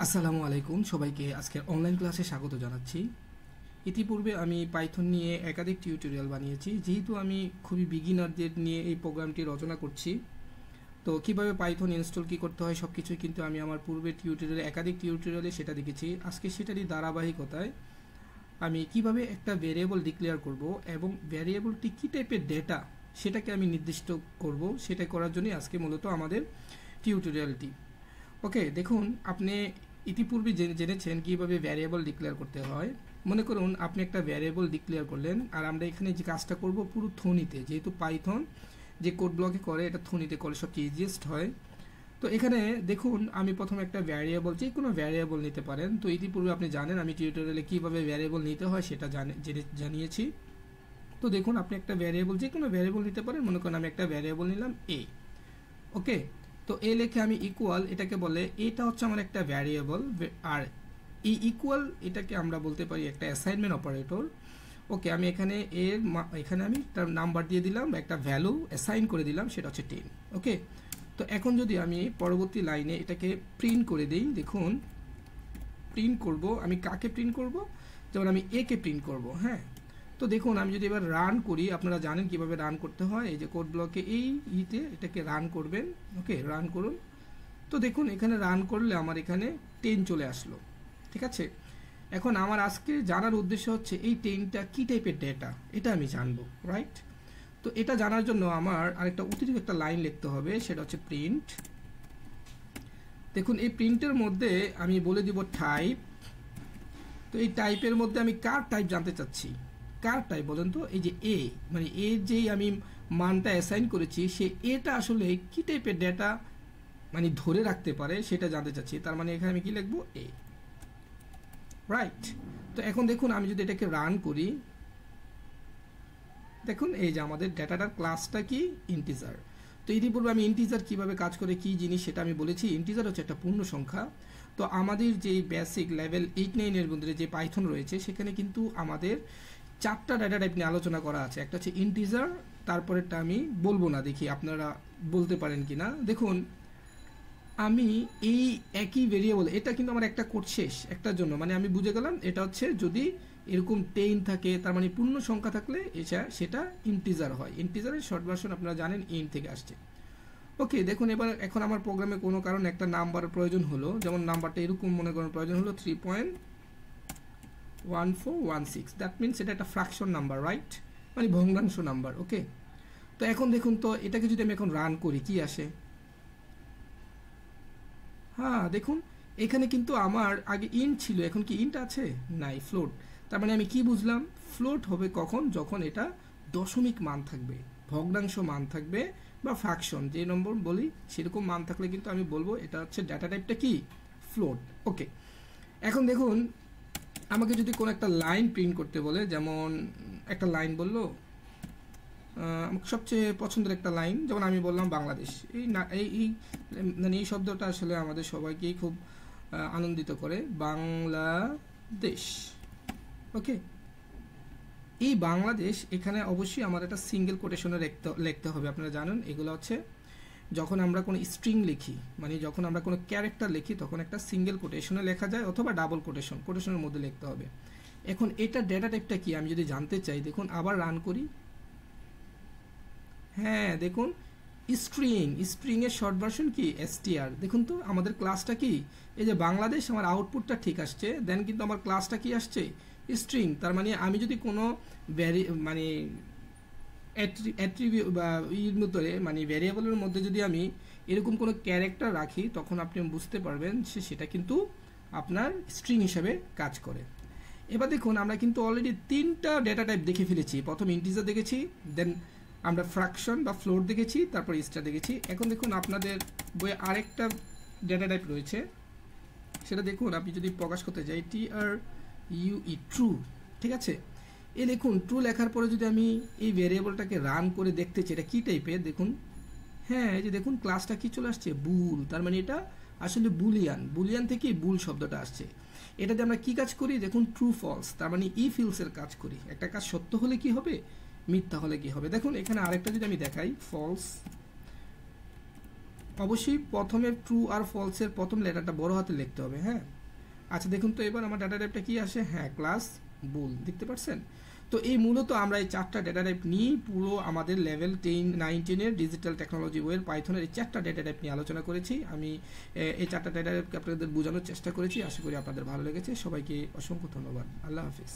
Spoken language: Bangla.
আসসালামু আলাইকুম সবাইকে আজকের অনলাইন ক্লাসে স্বাগত জানাচ্ছি। ইতিপূর্বে আমি পাইথন নিয়ে একাধিক টিউটোরিয়াল বানিয়েছি। যেহেতু আমি খুবই বিগিনারদের নিয়ে এই প্রোগ্রামটি রচনা করছি, তো কিভাবে পাইথন ইনস্টল কী করতে হয় সব কিছুই কিন্তু আমি আমার পূর্বের একাধিক টিউটোরিয়ালে সেটা দেখেছি। আজকে সেটারই ধারাবাহিকতায় আমি কিভাবে একটা ভ্যারিয়েবল ডিক্লেয়ার করব এবং ভ্যারিয়েবলটি কী টাইপের ডেটা সেটাকে আমি নির্দিষ্ট করব, সেটা করার জন্যই আজকে মূলত আমাদের টিউটোরিয়ালটি। ওকে, দেখুন আপনি ইতিপূর্বে জেনেছেন কীভাবে ভ্যারিয়েবল ডিক্লেয়ার করতে হয়। মনে করুন আপনি একটা ভ্যারিয়েবল ডিক্লেয়ার করলেন, আর আমরা এখানে যে কাজটা করব পুরো থনিতে, যেহেতু পাইথন যে কোড ব্লকে করে এটা থনিতে করে সবচেয়ে ইজিয়েস্ট হয়। তো এখানে দেখুন আমি প্রথমে একটা ভ্যারিয়েবল, যে কোনো ভ্যারিয়েবল নিতে পারেন। তো ইতিপূর্বে আপনি জানেন আমি টিউটোরিয়ালে কীভাবে ভ্যারিয়েবল নিতে হয় সেটা জানিয়েছি। তো দেখুন আপনি একটা ভ্যারিয়েবল, যে কোনো ভ্যারিয়েবল নিতে পারেন। মনে করেন আমি একটা ভ্যারিয়েবল নিলাম এ। ওকে, তো এ লিখে আমি ইকুয়াল, এটাকে বলে এটা হচ্ছে আমার একটা ভ্যারিয়েবল, আর এই ইকুয়াল এটাকে আমরা বলতে পারি একটা অ্যাসাইনমেন্ট অপারেটর। ওকে, আমি এখানে আমি তার নাম্বার দিয়ে দিলাম, একটা ভ্যালু অ্যাসাইন করে দিলাম, সেটা হচ্ছে 10। ওকে, তো এখন যদি আমি পরবর্তী লাইনে এটাকে প্রিন্ট করে দিই, দেখুন প্রিন্ট করব, আমি কাকে প্রিন্ট করব, যেমন আমি এ কে প্রিন্ট করব। হ্যাঁ, তো দেখুন আমি যদি এবার রান করি, আপনারা জানেন কিভাবে রান করতে হয়। এই যে কোড ব্লকে এই এটাকে রান করবেন। ওকে, রান করুন। তো দেখুন এখানে রান করলে আমার এখানে 10 চলে আসলো। ঠিক আছে, এখন আমার আজকে জানার উদ্দেশ্য হচ্ছে এই 10টা কী টাইপের ডেটা, এটা আমি জানবো, রাইট? তো এটা জানার জন্য আমার আরেকটা অতিরিক্ত একটা লাইন লিখতে হবে, সেটা হচ্ছে প্রিন্ট। দেখুন এই প্রিন্টের মধ্যে আমি বলে দিব টাইপ। তো এই টাইপের মধ্যে আমি কার টাইপ জানতে চাচ্ছি। কার টাইপ বলেন তো? এই যে এ, মানে এর যেই আমি মানটা অ্যাসাইন করেছি, সে এটা আসলে কি টাইপের ডেটা মানে ধরে রাখতে পারে সেটা জানতে চাচ্ছি। তার মানে এখানে আমি কি লিখবো? এ, রাইট? তো এখন দেখুন আমি যদি এটাকে রান করি, দেখুন এই যে আমাদের ডেটাটার ক্লাসটা কি ইন্টিজার। তো ইতিপূর্বে আমি ইন্টিজার কিভাবে কাজ করে কি জিনিস সেটা আমি বলেছি। ইন্টিজার হচ্ছে একটা পূর্ণ সংখ্যা। তো আমাদের যেই বেসিক লেভেল 8-9 মধ্যে যে পাইথন রয়েছে, সেখানে কিন্তু আমাদের 4টা ডেটা টাইপ নিয়ে আলোচনা করা আছে। একটা হচ্ছে ইন্টিজার, তারপরেরটা আমি বলবো না, দেখি আপনারা বলতে পারেন কি না। দেখুন আমি এই একই ভেরিয়েবল, এটা কিন্তু আমার একটা কোড শেষ একটার জন্য, মানে আমি বুঝে গেলাম এটা হচ্ছে যদি এরকম 10 থাকে, তার মানে পূর্ণ সংখ্যা থাকলে সেটা ইন্টিজার হয়। ইন্টিজারের শর্ট ভার্সন আপনারা জানেন ইন্ট থেকে আসছে। ওকে, দেখুন এখন আমার প্রোগ্রামে কোনো কারণে একটা নাম্বার প্রয়োজন হলো, যেমন নাম্বারটা এরকম মনে করেন প্রয়োজন হলো 3.1416। দ্যাট মিনস এটা একটা ফ্র্যাকশন নাম্বার, রাইট? মানে ভগ্নাংশ নাম্বার। ওকে, তো এখন দেখুন তো এটাকে যদি আমি এখন রান করি কি আসে। হ্যাঁ দেখুন এখানে কিন্তু আমার আগে ইন্ট ছিল, এখন কি ইন্ট আছে? নাই, ফ্লোট। তার মানে আমি কি বুঝলাম? ফ্লোট হবে কখন? যখন এটা দশমিক মান থাকবে, ভগ্নাংশ মান থাকবে, বা ফ্র্যাকশন যে নম্বর বলি সেরকম মান থাকলে কিন্তু আমি বলবো এটা হচ্ছে ডেটা টাইপটা কি ফ্লোট। ওকে, এখন দেখুন আমাকে যদি কোনো একটা লাইন প্রিন্ট করতে বলে, যেমন একটা লাইন বললো, আমার সবচেয়ে পছন্দের একটা লাইন, যেমন আমি বললাম বাংলাদেশ। এই মানে এই শব্দটা আসলে আমাদের সবাইকেই খুব আনন্দিত করে, বাংলাদেশ। ওকে, এই বাংলাদেশ এখানে অবশ্যই আমার একটা সিঙ্গেল কোটেশনে লিখতে হবে। আপনারা জানেন এগুলো হচ্ছে যখন আমরা কোনো স্ট্রিং লিখি, মানে যখন আমরা কোনো ক্যারেক্টার লিখি, তখন একটা সিঙ্গেল কোটেশনে লেখা যায় অথবা ডাবল কোটেশনের মধ্যে লিখতে হবে। এখন এটা ডেটা টাইপটা কি আমি যদি জানতে চাই, দেখুন আবার রান করি। হ্যাঁ দেখুন স্ট্রিং এর শর্ট ভার্সন কি str। দেখুন তো আমাদের ক্লাসটা কি, এই যে বাংলাদেশ, আমার আউটপুটটা ঠিক আসছে, দেন কিন্তু আমার ক্লাসটা কি আসছে স্ট্রিং। তার মানে আমি যদি কোনো মানে অ্যাট্রিবিউট বা ইর মধ্যে, মানে ভ্যারিয়েবলের মধ্যে যদি আমি এরকম কোনো ক্যারেক্টার রাখি, তখন আপনি বুঝতে পারবেন সেটা কিন্তু আপনার স্ট্রিং হিসাবে কাজ করে। এবার দেখুন আমরা কিন্তু অলরেডি 3টা ডেটা টাইপ দেখে ফেলেছি। প্রথম ইন্টিজার দেখেছি, দেন আমরা ফ্র্যাকশন বা ফ্লোট দেখেছি, তারপর স্টার দেখেছি। এখন দেখুন আপনাদের বইয়ে আরেকটা ডেটা টাইপ রয়েছে, সেটা দেখুন আপনি যদি প্রকাশ করতে যাই TRUE, ট্রু। ঠিক আছে, এই দেখুন ট্রু লেখার পরে যদি আমি এই ভ্যারিয়েবলটাকে রান করে দেখতে চাই এটা কী টাইপের, দেখুন হ্যাঁ এই যে দেখুন ক্লাসটা কি চলে আসছে বুল। তার মানে এটা আসলে বুলিয়ান থেকে বুল শব্দটা আসছে। এটাতে আমরা কি কাজ করি, দেখুন ট্রু ফলস, তার মানে ইফ এলসের কাজ করি। একটা কাজ সত্য হলে কি হবে, মিথ্যা হলে কি হবে। দেখুন এখানে আরেকটা যদি আমি দেখাই, ফলস অবশ্যই প্রথমে ট্রু আর ফলসের প্রথম লেটারটা বড় হাতে লিখতে হবে। হ্যাঁ, আচ্ছা দেখুন তো এবার আমার ডাটা টাইপটা কি আসে, হ্যাঁ ক্লাস বুল, দেখতে পাচ্ছেন। তো এই মূলত আমরা এই 4টা ডেটা টাইপ নিয়ে পুরো আমাদের লেভেল 10-9-10 ডিজিটাল টেকনোলজি ওয়ের পাইথনের এই 4টা ডেটা টাইপ নিয়ে আলোচনা করেছি। আমি এই 4টা ডেটা টাইপকে আপনাদের বোঝানোর চেষ্টা করেছি, আশা করি আপনাদের ভালো লেগেছে। সবাইকে অসংখ্য ধন্যবাদ, আল্লাহ হাফিজ।